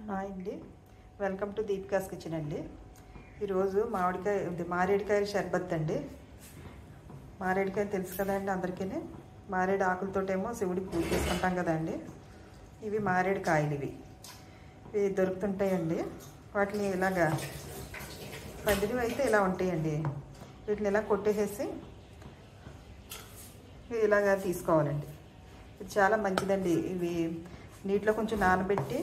Hi అండి, welcome to Deepika's kitchen అండి. ఈరోజు మారేడుకాయ షర్బత్ అండి. మారేడుకాయ తెలుసు కదండి అందరికీ. మారేడు ఆకులతోటేమో శివుడికి పూజ చేసుకుంటాం కదండి. ఇవి మారేడు కాయలు, ఇవి దొరుకుతుంటాయండి. వాటిని ఇలాగా పందిరి అయితే ఇలా ఉంటాయండి. వీటిని ఇలా కొట్టేసేసి ఇలాగా తీసుకోవాలండి. ఇది చాలా మంచిదండి. ఇవి నీటిలో కొంచెం నానబెట్టి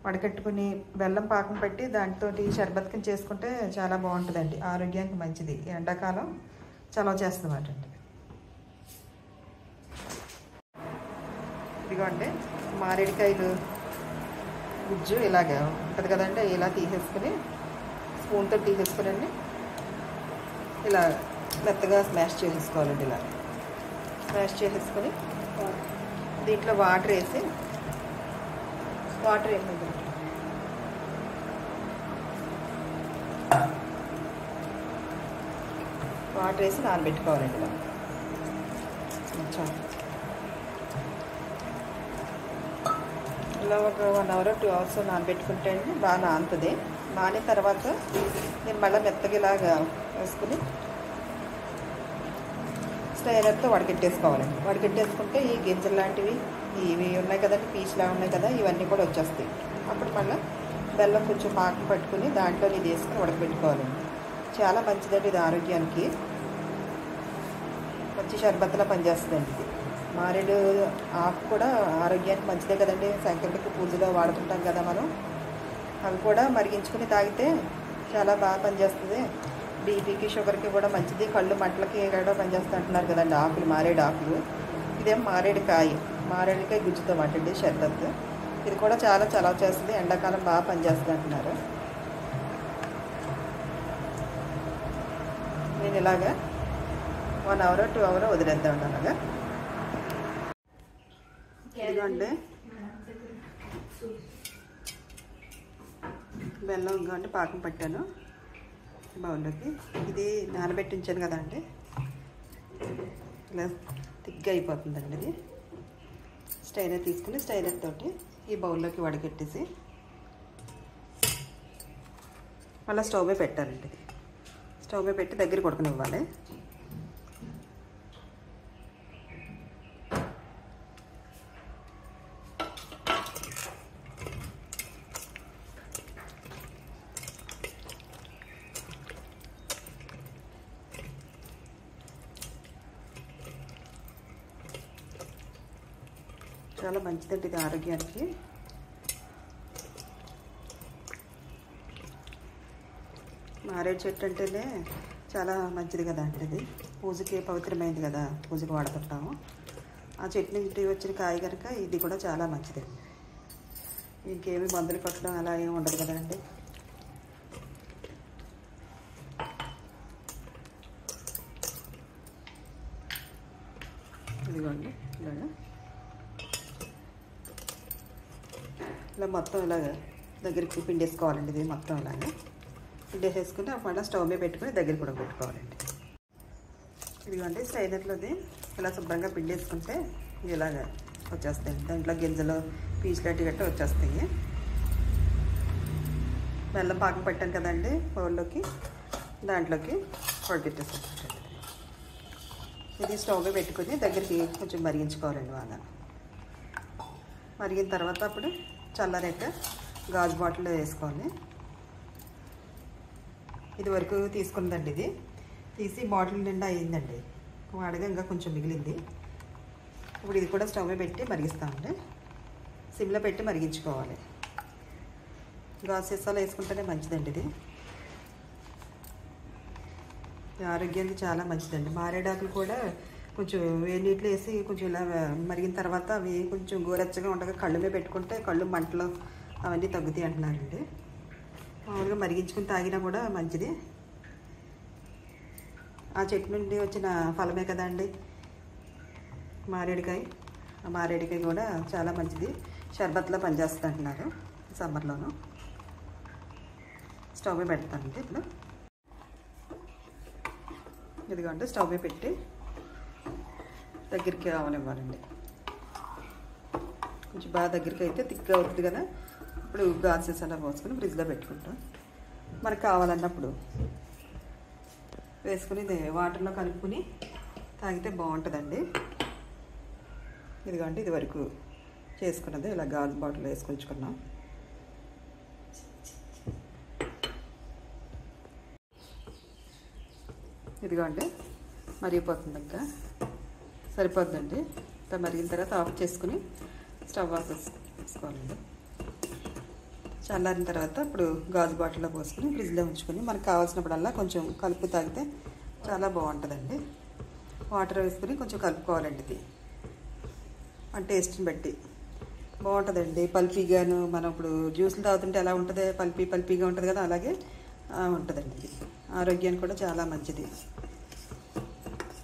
వడకట్టుకుని బెల్లం పాకం పెట్టి దాంతో షర్బత్ కింద చేసుకుంటే చాలా బాగుంటుందండి. ఆరోగ్యానికి మంచిది. ఎండాకాలం చలవ చేస్తుందన్నమాట అండి. ఇదిగోండి మారేడుకాయలు గుజ్జు ఇలాగా ఉంటుంది కదండి. ఇలా తీసేసుకుని స్పూన్తో తీసేసుకునండి ఇలా మెత్తగా స్మాష్ చేసేసుకోవాలండి. ఇలా స్మాష్ చేసేసుకొని దీంట్లో వాటర్ వేసి నానబెట్టుకోవాలండి. ఇలా ఒక 1 hour 2 hours నానబెట్టుకుంటే అండి బాగా నానుతుంది. నానిన తర్వాత నేను మళ్ళీ మెత్తగా ఇలాగా వేసుకుని స్ట్రైనర్తో వడకెట్టేసుకోవాలండి. వడకెట్టేసుకుంటే ఈ గింజలు లాంటివి ఇవి ఉన్నాయి కదండి, పీచులా ఉన్నాయి కదా, ఇవన్నీ కూడా వచ్చేస్తాయి. అప్పుడు మళ్ళీ బెల్లం కొంచెం పాకం పట్టుకుని దాంట్లో ఇది వేసుకుని ఉడకబెట్టుకోవాలండి. చాలా మంచిదండి. ఇది ఆరోగ్యానికి మంచి షర్బత్లా పనిచేస్తుందండి. ఇది మారేడు ఆకు కూడా ఆరోగ్యానికి మంచిదే కదండి. సంక్రాంతికి పూజలో వాడుతుంటాం కదా మనం. అవి కూడా మరిగించుకుని తాగితే చాలా బాగా పనిచేస్తుంది. బీపీకి షుగర్కి కూడా మంచిది. కళ్ళు మంటలకి కూడా పనిచేస్తూ అంటున్నారు కదండి ఆకులు, మారేడు ఆకులు. ఇదేం మారేడుకాయ గుజ్జుతో మాట్లాడి షర్బత్. ఇది కూడా చాలా చలవ చేస్తుంది. ఎండాకాలం బాగా పనిచేస్తుంది అంటున్నారు. నేను ఇలాగా 1 hour 2 hour వదిలేద్దాం అలాగా. ఇదిగోండి బెల్లం ఇంకోండి పాకం పట్టాను బౌల్లోకి. ఇది నానబెట్టి ఉంచాను కదండి, ఇలా తిగ్గా అయిపోతుందండి. ఇది స్టైనర్ తీసుకుని స్టైనర్ తోటి ఈ బౌల్లోకి వడకెట్టేసి మళ్ళీ స్టవ్ మీద పెట్టాలండి. ఇది స్టవ్ మీద పెట్టి దగ్గర కొడుకునివ్వాలి. చాలా మంచిదండి ఇది ఆరోగ్యానికి. మారేడు చెట్టు అంటేనే చాలా మంచిది కదా అండి. ఇది పూజకి పవిత్రమైంది కదా, పూజకి వాడుతుంటాము. ఆ చెట్టు నుంచి వచ్చిన కాయ కనుక ఇది కూడా చాలా మంచిది. ఇంకేమి మందులు కొట్టడం అలా ఏమి ఉండదు కదండి. ఇదిగోండి ఇలా మొత్తం ఇలాగ దగ్గరికి పిండేసుకోవాలండి. ఇది మొత్తం ఇలాగా పిండేసేసుకుని మళ్ళీ స్టవ్ మీద పెట్టుకుని దగ్గర కూడా పెట్టుకోవాలండి. ఇదిగోండి స్ట్రైనర్లోది ఇలా శుభ్రంగా పిండేసుకుంటే ఇలాగ వచ్చేస్తాయి. దాంట్లో గింజలు పీచులాంటి గట్ట వచ్చేస్తాయి. బెల్లం పాకం పెట్టాను కదండి బౌల్లోకి, దాంట్లోకి ఉడకెట్టేసుకుంటాం. ఇది స్టవ్ మీద పెట్టుకుని దగ్గరికి కొంచెం మరిగించుకోవాలండి. బాగా మరిగిన తర్వాత అప్పుడు చల్లరేక గాజు బాటిల్లో వేసుకోవాలి. ఇది వరకు తీసుకుందండి. ఇది తీసి బాటిల్ నిండా అయ్యిందండి. వాడగా ఇంకా కొంచెం మిగిలింది. ఇప్పుడు ఇది కూడా స్టవ్ మీద పెట్టి మరిగిస్తామండి. సిమ్లో పెట్టి మరిగించుకోవాలి. గాజు సీసాలో వేసుకుంటేనే మంచిదండి. ఇది ఆరోగ్యానికి చాలా మంచిదండి. మారేడాకులు కూడా కొంచెం వేడి నీటిలో వేసి కొంచెం ఇలా మరిగిన తర్వాత అవి కొంచెం గోరెచ్చగా ఉండగా కళ్ళు మీద పెట్టుకుంటే కళ్ళు మంటలు అవన్నీ తగ్గుతాయి అంటున్నారండి. మామూలుగా మరిగించుకుని తాగినా కూడా మంచిది. ఆ చెట్టు నుండి వచ్చిన ఫలమే కదండి మారేడుకాయ. ఆ మారేడుకాయ కూడా చాలా మంచిది. షర్బత్లో పనిచేస్తుంది అంటున్నారు సమ్మర్లోనూ. స్టవ్ మీద పెడతానండి. ఇప్పుడు ఇదిగోండి స్టవ్ మీద పెట్టి దగ్గరికి అవనివ్వాలండి. కొంచెం బాగా దగ్గరికి అయితే థిక్గా అవుతుంది కదా. ఇప్పుడు గాజు సీసాలో పోసుకొని ఫ్రిడ్జ్లో పెట్టుకుంటాం. మనకు కావాలన్నప్పుడు వేసుకుని వాటర్లో కలుపుకొని తాగితే బాగుంటుందండి. ఇదిగోండి, ఇది వరకు చేసుకున్నది ఇలా గాజు బాటిల్ వేసుకుంటున్నాం. ఇదిగోండి, మరిగిపోతుంది, ఇంకా సరిపోద్దండి. ఇంత మరిగిన తర్వాత ఆఫ్ చేసుకుని స్టవ్ ఆఫ్ చేసుకోవాలండి. చల్లారిన తర్వాత ఇప్పుడు గాజు బాటిల్లో పోసుకుని ఫ్రిడ్జ్లో ఉంచుకొని మనకు కావాల్సినప్పుడల్లా కొంచెం కలుపు తాగితే చాలా బాగుంటుందండి. వాటర్ వేసుకుని కొంచెం కలుపుకోవాలండి. ఇది మన టేస్ట్ని బట్టి బాగుంటుందండి. పల్పీగాను మనం ఇప్పుడు జ్యూస్లు తాగుతుంటే ఎలా ఉంటుంది, పల్పీగా ఉంటుంది కదా, అలాగే ఉంటుందండి. ఇది ఆరోగ్యానికి కూడా చాలా మంచిది.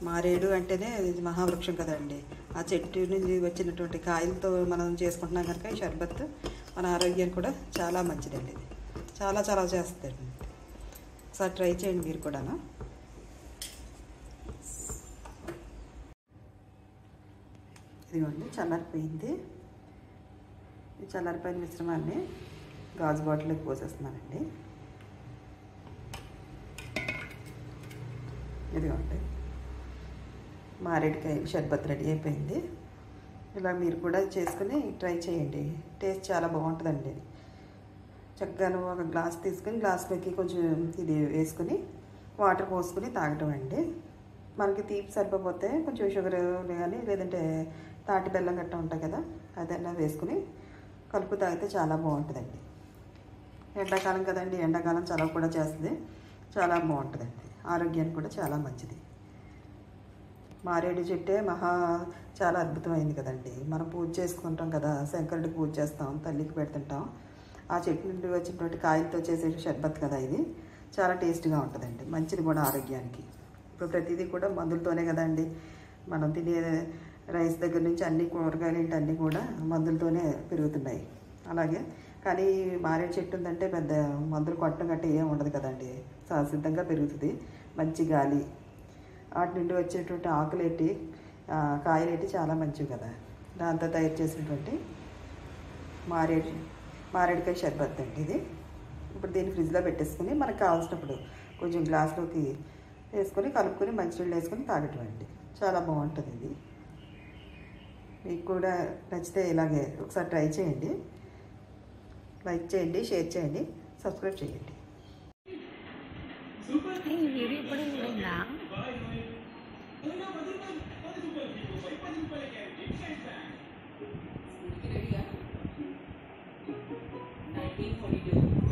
మారేడు అంటేనే ఇది మహావృక్షం కదండి. ఆ చెట్టు నుంచి వచ్చినటువంటి కాయలతో మనం చేసుకుంటున్నాం కనుక ఈ షర్బత్ మన ఆరోగ్యానికి కూడా చాలా మంచిదండి. ఇది చాలా చాలా చేస్తుందండి. ఒకసారి ట్రై చేయండి మీరు కూడా. ఇదిగోండి, చల్లారిపోయింది. ఈ చల్లారిపోయిన మిశ్రమాన్ని గాజు బాటిల్లోకి పోసేస్తున్నానండి. ఇదిగోండి, మారేడుకాయ షర్బత్ రెడీ అయిపోయింది. ఇలా మీరు కూడా చేసుకుని ట్రై చేయండి. టేస్ట్ చాలా బాగుంటుందండి. చక్కగా ఒక గ్లాస్ తీసుకుని గ్లాస్లోకి కొంచెం ఇది వేసుకుని వాటర్ పోసుకుని తాగటం అండి. మనకి తీపి సరిపోతే కొంచెం షుగర్ కానీ లేదంటే తాటి బెల్లం గట్ట ఉంటాయి కదా, అదన్నా వేసుకుని కలుపు తాగితే చాలా బాగుంటుందండి. ఎండాకాలం కదండి, ఎండాకాలం చలవ కూడా చేస్తుంది, చాలా బాగుంటుందండి. ఆరోగ్యానికి కూడా చాలా మంచిది. మారేడు చెట్టే చాలా అద్భుతమైంది కదండి. మనం పూజ చేసుకుంటాం కదా, శంకరుడికి పూజ చేస్తాం, తల్లికి పెడుతుంటాం. ఆ చెట్టు నుండి వచ్చినటువంటి కాయలతో చేసే షర్బత్ కదా, ఇది చాలా టేస్ట్గా ఉంటుందండి. మంచిది కూడా ఆరోగ్యానికి. ఇప్పుడు ప్రతిదీ కూడా మందులతోనే కదండి. మనం తినే రైస్ దగ్గర నుంచి అన్ని కూరగాయలు ఏంటి అన్నీ కూడా మందులతోనే పెరుగుతున్నాయి. అలాగే కానీ మారేడు చెట్టు ఉందంటే పెద్ద మందులు కొట్టడం గట్ట ఏం ఉండదు కదండి. సహసిద్ధంగా పెరుగుతుంది. మంచి గాలి, వాటి నుండి వచ్చేటువంటి ఆకులేటి కాయలేటి చాలా మంచివి కదా. దాంతో తయారు చేసినటువంటి మారేడుకాయ షర్బత్ అండి ఇది. ఇప్పుడు దీన్ని ఫ్రిడ్జ్లో పెట్టేసుకుని మనకు కావాల్సినప్పుడు కొంచెం గ్లాస్లోకి వేసుకొని కలుపుకొని మంచినీళ్ళు వేసుకొని తాగటం అండి. చాలా బాగుంటుంది ఇది. మీకు కూడా నచ్చితే ఇలాగే ఒకసారి ట్రై చేయండి. లైక్ చేయండి, షేర్ చేయండి, సబ్స్క్రైబ్ చేయండి. Ready? 1942.